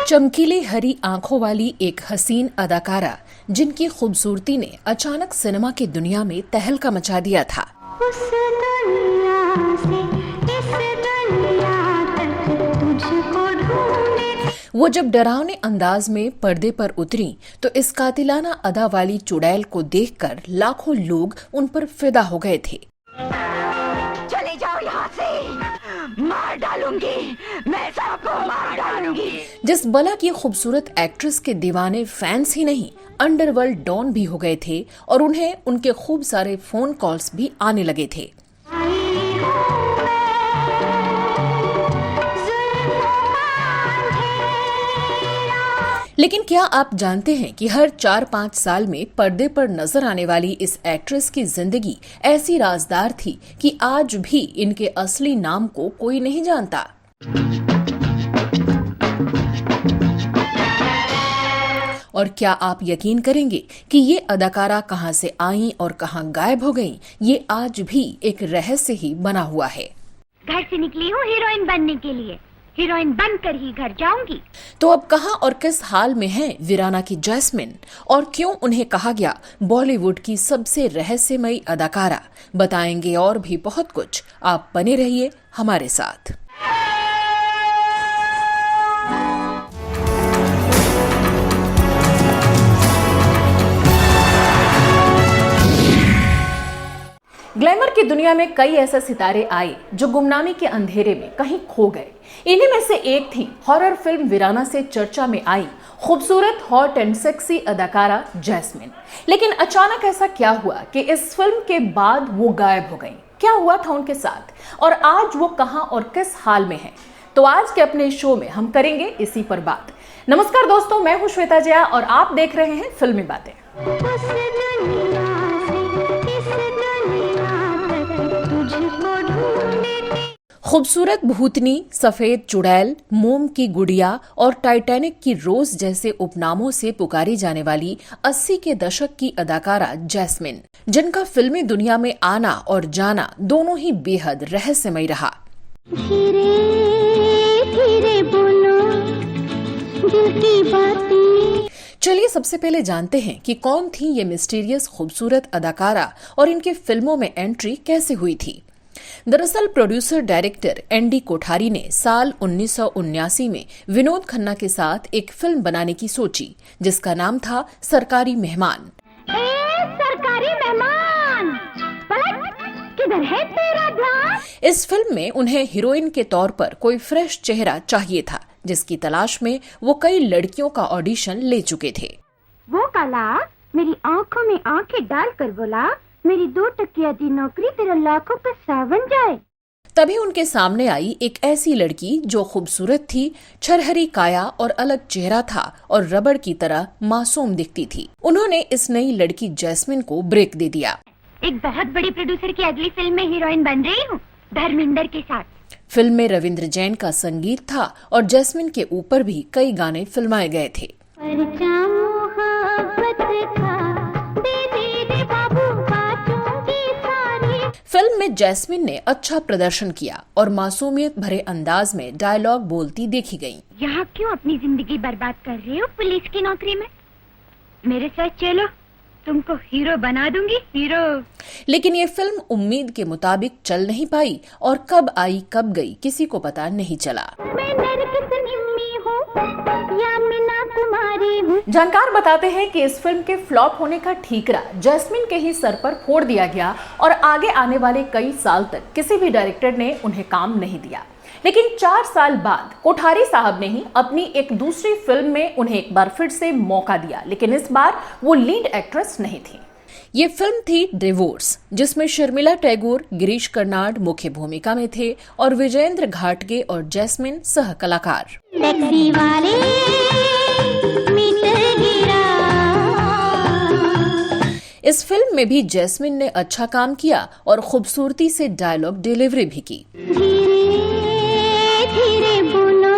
चमकीली हरी आंखों वाली एक हसीन अदाकारा जिनकी खूबसूरती ने अचानक सिनेमा की दुनिया में तहलका मचा दिया था। उस दुनिया से इस दुनिया तक तुझको ढूंढे। वो जब डरावने अंदाज में पर्दे पर उतरी तो इस कातिलाना अदा वाली चुड़ैल को देखकर लाखों लोग उन पर फिदा हो गए थे। चले जाओ यहाँ से, मार डालूंगी, मैं सबको मार डालूंगी। जिस बला की खूबसूरत एक्ट्रेस के दीवाने फैंस ही नहीं, अंडरवर्ल्ड डॉन भी हो गए थे और उन्हें उनके खूब सारे फोन कॉल्स भी आने लगे थे। लेकिन क्या आप जानते हैं कि हर 4-5 साल में पर्दे पर नजर आने वाली इस एक्ट्रेस की जिंदगी ऐसी राजदार थी कि आज भी इनके असली नाम को कोई नहीं जानता। और क्या आप यकीन करेंगे कि ये अदाकारा कहां से आईं और कहां गायब हो गईं, ये आज भी एक रहस्य ही बना हुआ है। घर से निकली हूँ हीरोइन बनने के लिए, हीरोइन बनकर ही घर जाऊंगी। तो अब कहां और किस हाल में हैं वीराना की जैस्मिन, और क्यों उन्हें कहा गया बॉलीवुड की सबसे रहस्यमयी अदाकारा, बताएंगे और भी बहुत कुछ। आप बने रहिए हमारे साथ। ग्लैमर की दुनिया में कई ऐसे सितारे आए जो गुमनामी के अंधेरे में कहीं खो गए। इन्हीं में से एक थी हॉरर फिल्म वीराना से चर्चा में आई खूबसूरत, हॉट एंड सेक्सी अदाकारा जैस्मिन। लेकिन अचानक ऐसा क्या हुआ कि इस फिल्म के बाद वो गायब हो गई? क्या हुआ था उनके साथ और आज वो कहां और किस हाल में है? तो आज के अपने शो में हम करेंगे इसी पर बात। नमस्कार दोस्तों, मैं हूं श्वेता जया और आप देख रहे हैं फिल्मी बातें। खूबसूरत भूतनी, सफेद चुड़ैल, मोम की गुड़िया और टाइटैनिक की रोज जैसे उपनामों से पुकारी जाने वाली 80 के दशक की अदाकारा जैस्मिन, जिनका फिल्मी दुनिया में आना और जाना दोनों ही बेहद रहस्यमय रहा। धीरे धीरे बोलो दिल की बातें। चलिए सबसे पहले जानते हैं कि कौन थी ये मिस्टीरियस खूबसूरत अदाकारा और इनकी फिल्मों में एंट्री कैसे हुई थी। दरअसल प्रोड्यूसर डायरेक्टर एनडी कोठारी ने साल 1979 में विनोद खन्ना के साथ एक फिल्म बनाने की सोची जिसका नाम था सरकारी मेहमान। सरकारी मेहमान, किधर है तेरा ध्यान? इस फिल्म में उन्हें हीरोइन के तौर पर कोई फ्रेश चेहरा चाहिए था, जिसकी तलाश में वो कई लड़कियों का ऑडिशन ले चुके थे। वो काला मेरी आंखों में आंखें डालकर बोला, मेरी 2 टकिया दी नौकरी तेरा लाखों का सावन जाए। तभी उनके सामने आई एक ऐसी लड़की जो खूबसूरत थी, छरहरी काया और अलग चेहरा था और रबड़ की तरह मासूम दिखती थी। उन्होंने इस नई लड़की जैस्मिन को ब्रेक दे दिया। एक बहुत बड़ी प्रोड्यूसर की अगली फिल्म में हीरोइन बन रही हूँ, धर्मेंद्र के साथ। फिल्म में रविंद्र जैन का संगीत था और जैस्मिन के ऊपर भी कई गाने फिल्माए गए थे। फिल्म में जैस्मिन ने अच्छा प्रदर्शन किया और मासूमियत भरे अंदाज में डायलॉग बोलती देखी गईं। यहाँ क्यों अपनी जिंदगी बर्बाद कर रहे हो पुलिस की नौकरी में? मेरे साथ चलो, तुमको हीरो बना दूंगी, हीरो। लेकिन ये फिल्म उम्मीद के मुताबिक चल नहीं पाई और कब आई कब गई किसी को पता नहीं चला। जानकार बताते हैं कि इस फिल्म के फ्लॉप होने का ठीकरा जैस्मिन के ही सर पर फोड़ दिया गया और आगे आने वाले कई साल तक किसी भी डायरेक्टर ने उन्हें काम नहीं दिया। लेकिन 4 साल बाद कोठारी साहब ने ही अपनी एक दूसरी फिल्म में उन्हें एक बार फिर से मौका दिया, लेकिन इस बार वो लीड एक्ट्रेस नहीं थी। ये फिल्म थी डिवोर्स, जिसमें शर्मिला टैगोर, गिरीश कर्नाड मुख्य भूमिका में थे और विजेंद्र घाटगे और जैस्मिन सह कलाकार। इस फिल्म में भी जैस्मिन ने अच्छा काम किया और खूबसूरती से डायलॉग डिलीवरी भी की। धीरे बोलो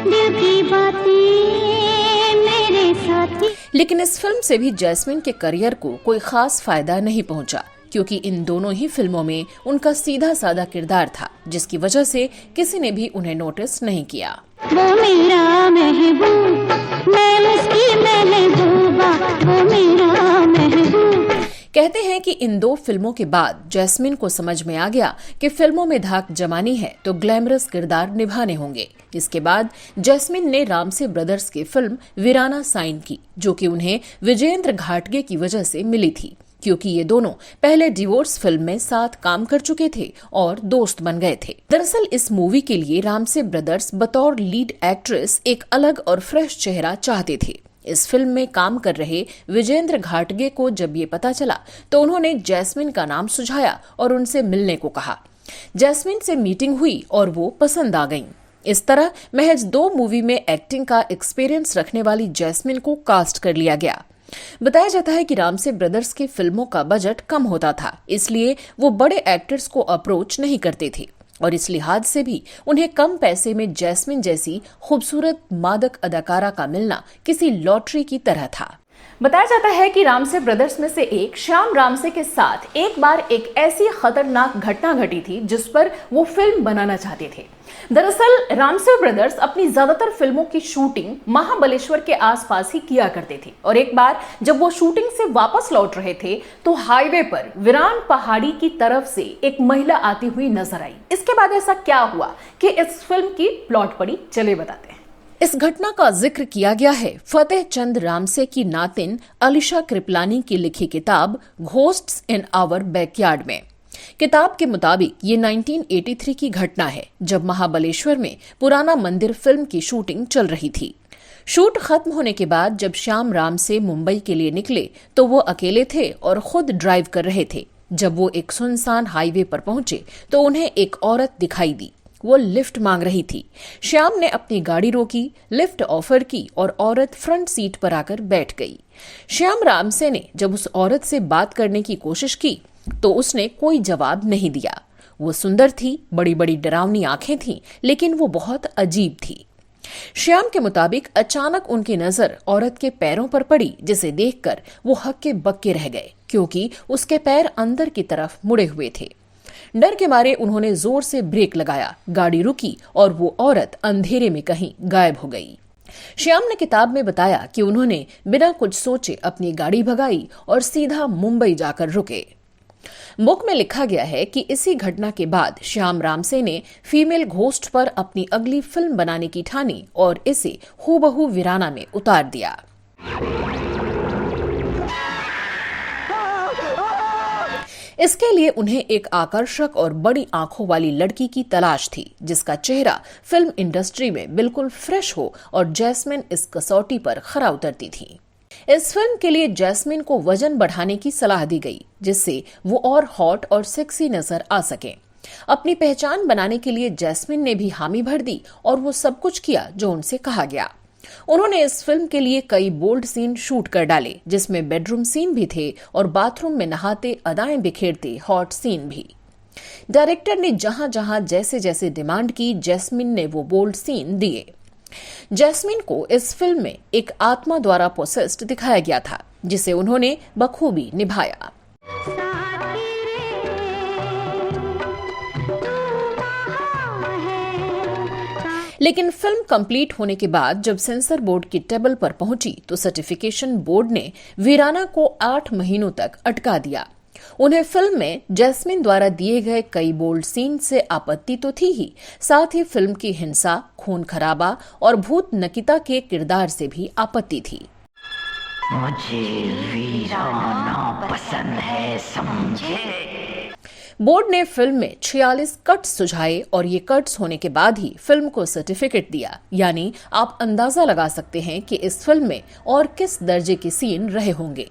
दिल की बातें मेरे साथी। लेकिन इस फिल्म से भी जैस्मिन के करियर को कोई खास फायदा नहीं पहुंचा, क्योंकि इन दोनों ही फिल्मों में उनका सीधा साधा किरदार था, जिसकी वजह से किसी ने भी उन्हें नोटिस नहीं किया। वो मेरा महबूब, मैं उसकी महबूबा, वो मेरा महबूब। कहते हैं कि इन दो फिल्मों के बाद जैस्मिन को समझ में आ गया कि फिल्मों में धाक जमानी है तो ग्लैमरस किरदार निभाने होंगे। इसके बाद जैस्मिन ने रामसे ब्रदर्स की फिल्म वीराना साइन की, जो कि उन्हें विजयेंद्र घाटगे की वजह से मिली थी, क्योंकि ये दोनों पहले डिवोर्स फिल्म में साथ काम कर चुके थे और दोस्त बन गए थे। दरअसल इस मूवी के लिए रामसे ब्रदर्स बतौर लीड एक्ट्रेस एक अलग और फ्रेश चेहरा चाहते थे। इस फिल्म में काम कर रहे विजयेंद्र घाटगे को जब ये पता चला तो उन्होंने जैस्मिन का नाम सुझाया और उनसे मिलने को कहा। जैस्मिन से मीटिंग हुई और वो पसंद आ गईं। इस तरह महज 2 मूवी में एक्टिंग का एक्सपीरियंस रखने वाली जैस्मिन को कास्ट कर लिया गया। बताया जाता है कि रामसे ब्रदर्स की फिल्मों का बजट कम होता था, इसलिए वो बड़े एक्टर्स को अप्रोच नहीं करते थे और इस लिहाज से भी उन्हें कम पैसे में जैस्मिन जैसी खूबसूरत मादक अदाकारा का मिलना किसी लॉटरी की तरह था। बताया जाता है कि रामसे ब्रदर्स में से एक श्याम रामसे के साथ एक बार एक ऐसी खतरनाक घटना घटी थी जिस पर वो फिल्म बनाना चाहते थे। दरअसल रामसे ब्रदर्स अपनी ज्यादातर फिल्मों की शूटिंग महाबलेश्वर के आसपास ही किया करते थे और एक बार जब वो शूटिंग से वापस लौट रहे थे तो हाईवे पर विरान पहाड़ी की तरफ से एक महिला आती हुई नजर आई। इसके बाद ऐसा क्या हुआ कि इस फिल्म की प्लॉट पड़ी, चले बताते हैं। इस घटना का जिक्र किया गया है फतेह चंद रामसे की नातिन अलीशा कृपलानी की लिखी किताब घोस्ट्स इन आवर बैकयार्ड में। किताब के मुताबिक ये 1983 की घटना है, जब महाबलेश्वर में पुराना मंदिर फिल्म की शूटिंग चल रही थी। शूट खत्म होने के बाद जब श्याम रामसे मुंबई के लिए निकले तो वो अकेले थे और खुद ड्राइव कर रहे थे। जब वो एक सुनसान हाईवे पर पहुंचे तो उन्हें एक औरत दिखाई दी। वो लिफ्ट मांग रही थी। श्याम ने अपनी गाड़ी रोकी, लिफ्ट ऑफर की और औरत फ्रंट सीट पर आकर बैठ गई। श्याम रामसे ने जब उस औरत से बात करने की कोशिश की तो उसने कोई जवाब नहीं दिया। वो सुंदर थी, बड़ी बड़ी डरावनी आंखें थीं, लेकिन वो बहुत अजीब थी। श्याम के मुताबिक अचानक उनकी नजर औरत के पैरों पर पड़ी, जिसे देखकर वो हक्के बक्के रह गए, क्योंकि उसके पैर अंदर की तरफ मुड़े हुए थे। डर के मारे उन्होंने जोर से ब्रेक लगाया, गाड़ी रुकी और वो औरत अंधेरे में कहीं गायब हो गई। श्याम ने किताब में बताया कि उन्होंने बिना कुछ सोचे अपनी गाड़ी भगाई और सीधा मुंबई जाकर रुके। बुक में लिखा गया है कि इसी घटना के बाद श्याम रामसे ने फीमेल घोस्ट पर अपनी अगली फिल्म बनाने की ठानी और इसे हूबहू वीराना में उतार दिया। इसके लिए उन्हें एक आकर्षक और बड़ी आंखों वाली लड़की की तलाश थी, जिसका चेहरा फिल्म इंडस्ट्री में बिल्कुल फ्रेश हो, और जैस्मिन इस कसौटी पर खरा उतरती थी। इस फिल्म के लिए जैस्मिन को वजन बढ़ाने की सलाह दी गई, जिससे वो और हॉट और सेक्सी नजर आ सके। अपनी पहचान बनाने के लिए जैस्मिन ने भी हामी भर दी और वो सब कुछ किया जो उनसे कहा गया। उन्होंने इस फिल्म के लिए कई बोल्ड सीन शूट कर डाले, जिसमें बेडरूम सीन भी थे और बाथरूम में नहाते अदाएं बिखेरते हॉट सीन भी। डायरेक्टर ने जहां जहां जैसे जैसे डिमांड की, जैस्मिन ने वो बोल्ड सीन दिए। जैस्मिन को इस फिल्म में एक आत्मा द्वारा पोसेस्ड दिखाया गया था, जिसे उन्होंने बखूबी निभाया। लेकिन फिल्म कंप्लीट होने के बाद जब सेंसर बोर्ड की टेबल पर पहुंची तो सर्टिफिकेशन बोर्ड ने वीराना को 8 महीनों तक अटका दिया। उन्हें फिल्म में जैस्मिन द्वारा दिए गए कई बोल्ड सीन से आपत्ति तो थी ही, साथ ही फिल्म की हिंसा, खून खराबा और भूत नकिता के किरदार से भी आपत्ति थी। मुझे वीराना पसंद है, समझे? बोर्ड ने फिल्म में 46 कट्स सुझाए और ये कट्स होने के बाद ही फिल्म को सर्टिफिकेट दिया। यानी आप अंदाजा लगा सकते हैं कि इस फिल्म में और किस दर्जे के सीन रहे होंगे।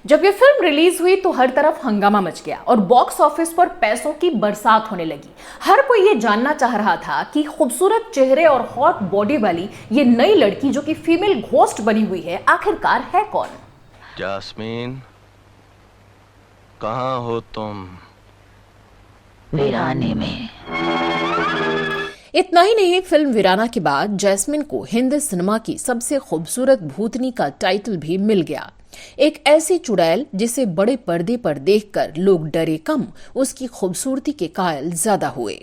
जब ये फिल्म रिलीज हुई तो हर तरफ हंगामा मच गया और बॉक्स ऑफिस पर पैसों की बरसात होने लगी। हर कोई ये जानना चाह रहा था कि खूबसूरत चेहरे और हॉट बॉडी वाली ये नई लड़की जो कि फीमेल घोस्ट बनी हुई है, आखिरकार है कौन? जैस्मिन, कहाँ हो तुम? वीराने में। इतना ही नहीं, फिल्म वीराना के बाद जैस्मिन को हिंदी सिनेमा की सबसे खूबसूरत भूतनी का टाइटल भी मिल गया। एक ऐसी चुड़ैल जिसे बड़े पर्दे पर देखकर लोग डरे कम, उसकी खूबसूरती के कायल ज्यादा हुए।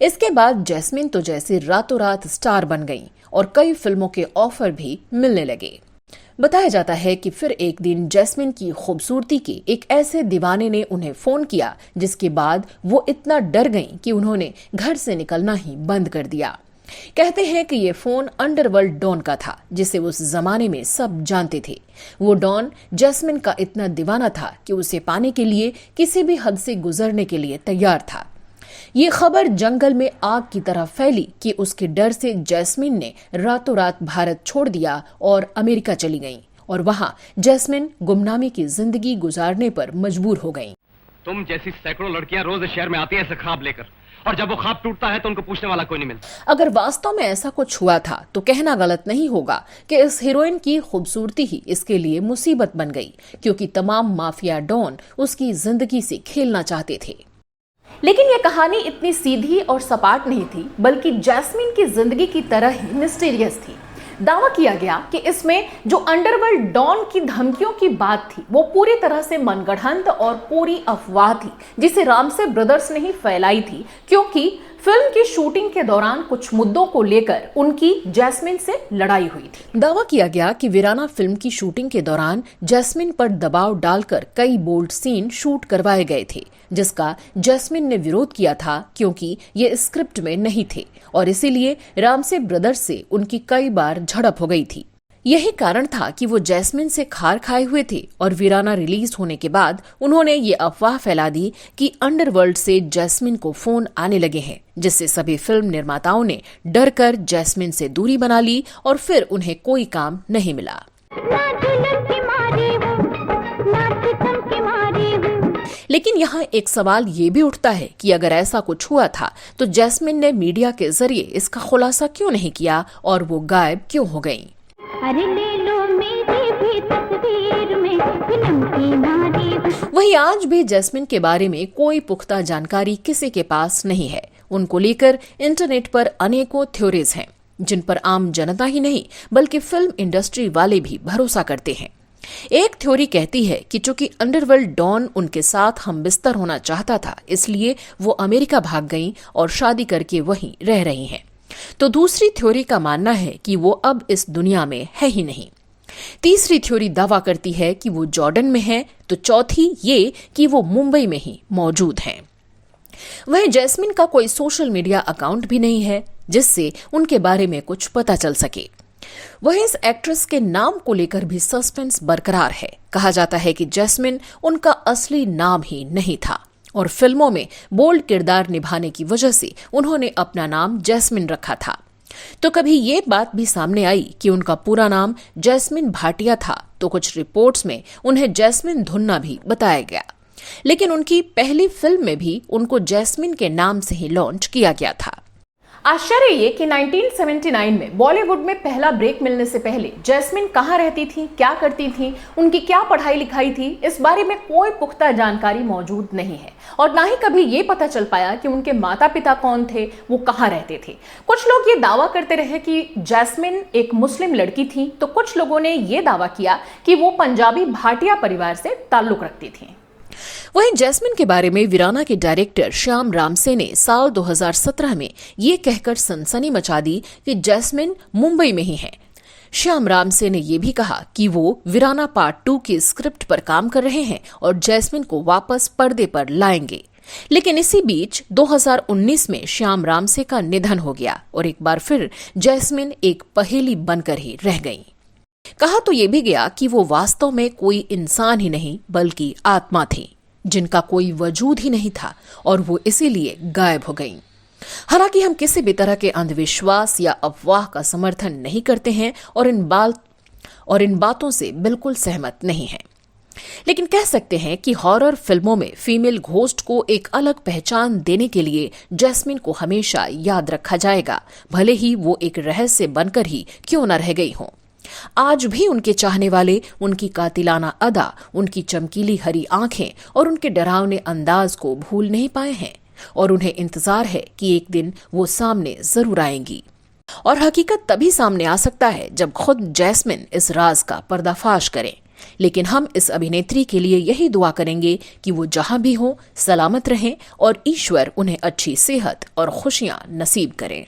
इसके बाद जैस्मिन तो जैसे रातों रात स्टार बन गईं और कई फिल्मों के ऑफर भी मिलने लगे। बताया जाता है कि फिर एक दिन जैस्मिन की खूबसूरती के एक ऐसे दीवाने ने उन्हें फोन किया, जिसके बाद वो इतना डर गईं कि उन्होंने घर से निकलना ही बंद कर दिया। कहते हैं कि ये फोन अंडरवर्ल्ड डॉन का था, जिसे उस जमाने में सब जानते थे। वो डॉन जैस्मिन का इतना दीवाना था कि उसे पाने के लिए किसी भी हद से गुजरने के लिए तैयार था। ये खबर जंगल में आग की तरह फैली कि उसके डर से जैस्मिन ने रातों रात भारत छोड़ दिया और अमेरिका चली गईं और वहां जैस्मिन गुमनामी की जिंदगी गुजारने पर मजबूर हो गईं। तुम जैसी सैकड़ों लड़कियां रोज इस शहर में आती हैं ऐसे ख्वाब लेकर, और जब वो ख्वाब टूटता है तो उनको पूछने वाला कोई नहीं मिलता। अगर वास्तव में ऐसा कुछ हुआ था तो कहना गलत नहीं होगा कि इस हीरोइन की खूबसूरती ही इसके लिए मुसीबत बन गई, क्योंकि तमाम माफिया डॉन उसकी जिंदगी से खेलना चाहते थे। लेकिन यह कहानी इतनी सीधी और सपाट नहीं थी, बल्कि जैस्मिन की जिंदगी की तरह ही मिस्टीरियस थी। दावा किया गया कि इसमें जो अंडरवर्ल्ड डॉन की धमकियों की बात थी वो पूरी तरह से मनगढ़ंत और पूरी अफवाह थी, जिसे रामसे ब्रदर्स ने ही फैलाई थी, क्योंकि फिल्म की शूटिंग के दौरान कुछ मुद्दों को लेकर उनकी जैस्मिन से लड़ाई हुई थी। दावा किया गया कि वीराना फिल्म की शूटिंग के दौरान जैस्मिन पर दबाव डालकर कई बोल्ड सीन शूट करवाए गए थे, जिसका जैस्मिन ने विरोध किया था, क्योंकि ये स्क्रिप्ट में नहीं थे और इसीलिए रामसे ब्रदर्स से उनकी कई बार झड़प हो गई थी। यही कारण था कि वो जैस्मिन से खार खाए हुए थे और वीराना रिलीज होने के बाद उन्होंने ये अफवाह फैला दी कि अंडरवर्ल्ड से जैस्मिन को फोन आने लगे हैं, जिससे सभी फिल्म निर्माताओं ने डर कर जैस्मिन से दूरी बना ली और फिर उन्हें कोई काम नहीं मिला। लेकिन यहाँ एक सवाल ये भी उठता है कि अगर ऐसा कुछ हुआ था तो जैस्मिन ने मीडिया के जरिए इसका खुलासा क्यों नहीं किया और वो गायब क्यों हो गईं? अरे ले लो मेरी भी तस्वीर में फिल्म की नारी। वहीं आज भी जैस्मिन के बारे में कोई पुख्ता जानकारी किसी के पास नहीं है। उनको लेकर इंटरनेट पर अनेकों थ्योरीज हैं, जिन पर आम जनता ही नहीं बल्कि फिल्म इंडस्ट्री वाले भी भरोसा करते हैं। एक थ्योरी कहती है कि चूंकि अंडरवर्ल्ड डॉन उनके साथ हमबिस्तर होना चाहता था, इसलिए वो अमेरिका भाग गईं और शादी करके वहीं रह रही हैं। तो दूसरी थ्योरी का मानना है कि वो अब इस दुनिया में है ही नहीं। तीसरी थ्योरी दावा करती है कि वो जॉर्डन में है, तो चौथी ये कि वो मुंबई में ही मौजूद हैं। वह जैस्मिन का कोई सोशल मीडिया अकाउंट भी नहीं है जिससे उनके बारे में कुछ पता चल सके। वहीं इस एक्ट्रेस के नाम को लेकर भी सस्पेंस बरकरार है। कहा जाता है कि जैस्मिन उनका असली नाम ही नहीं था और फिल्मों में बोल्ड किरदार निभाने की वजह से उन्होंने अपना नाम जैस्मिन रखा था। तो कभी ये बात भी सामने आई कि उनका पूरा नाम जैस्मिन भाटिया था, तो कुछ रिपोर्ट्स में उन्हें जैस्मिन धुन्ना भी बताया गया। लेकिन उनकी पहली फिल्म में भी उनको जैस्मिन के नाम से ही लॉन्च किया गया था। आश्चर्य ये कि 1979 में बॉलीवुड में पहला ब्रेक मिलने से पहले जैस्मिन कहाँ रहती थी, क्या करती थी, उनकी क्या पढ़ाई लिखाई थी, इस बारे में कोई पुख्ता जानकारी मौजूद नहीं है और ना ही कभी ये पता चल पाया कि उनके माता पिता कौन थे, वो कहाँ रहते थे। कुछ लोग ये दावा करते रहे कि जैस्मिन एक मुस्लिम लड़की थी, तो कुछ लोगों ने ये दावा किया कि वो पंजाबी भाटिया परिवार से ताल्लुक रखती थी। वहीं जैस्मिन के बारे में वीराना के डायरेक्टर श्याम रामसे ने साल 2017 में ये कहकर सनसनी मचा दी कि जैस्मिन मुंबई में ही है। श्याम रामसे ने यह भी कहा कि वो वीराना पार्ट 2 की स्क्रिप्ट पर काम कर रहे हैं और जैस्मिन को वापस पर्दे पर लाएंगे। लेकिन इसी बीच 2019 में श्याम रामसे का निधन हो गया और एक बार फिर जैस्मिन एक पहेली बनकर ही रह गईं। कहा तो ये भी गया कि वो वास्तव में कोई इंसान ही नहीं बल्कि आत्मा थी, जिनका कोई वजूद ही नहीं था और वो इसीलिए गायब हो गईं। हालांकि हम किसी भी तरह के अंधविश्वास या अफवाह का समर्थन नहीं करते हैं और इन बातों से बिल्कुल सहमत नहीं हैं। लेकिन कह सकते हैं कि हॉरर फिल्मों में फीमेल घोस्ट को एक अलग पहचान देने के लिए जैस्मिन को हमेशा याद रखा जाएगा, भले ही वो एक रहस्य बनकर ही क्यों न रह गई हों। आज भी उनके चाहने वाले उनकी कातिलाना अदा, उनकी चमकीली हरी आंखें और उनके डरावने अंदाज को भूल नहीं पाए हैं। और उन्हें इंतजार है कि एक दिन वो सामने जरूर आएंगी। और हकीकत तभी सामने आ सकता है जब खुद जैस्मिन इस राज का पर्दाफाश करें। लेकिन हम इस अभिनेत्री के लिए यही दुआ करेंगे कि वो जहां भी हो सलामत रहें और ईश्वर उन्हें अच्छी सेहत और खुशियां नसीब करें।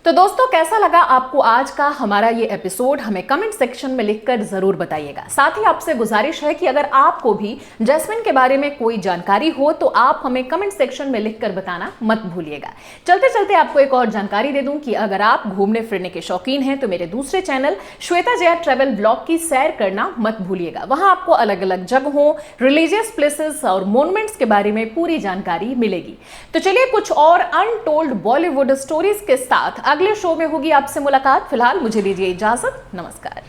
तो दोस्तों, कैसा लगा आपको आज का हमारा ये एपिसोड? हमें कमेंट सेक्शन में लिखकर जरूर बताइएगा। साथ ही आपसे गुजारिश है कि अगर आपको भी जैस्मिन के बारे में कोई जानकारी हो तो आप हमें कमेंट सेक्शन में लिखकर बताना मत भूलिएगा। चलते चलते आपको एक और जानकारी दे दूं कि अगर आप घूमने फिरने के शौकीन हैं तो मेरे दूसरे channel Shweta Jaya travel blog की सैर करना मत भूलिएगा। वहां आपको अलग अलग जगहों, रिलीजियस प्लेसेस और मॉन्यूमेंट्स के बारे में पूरी जानकारी मिलेगी। तो चलिए कुछ और अनटोल्ड बॉलीवुड स्टोरीज के साथ अगले शो में होगी आपसे मुलाकात। फिलहाल मुझे दीजिए इजाजत। नमस्कार।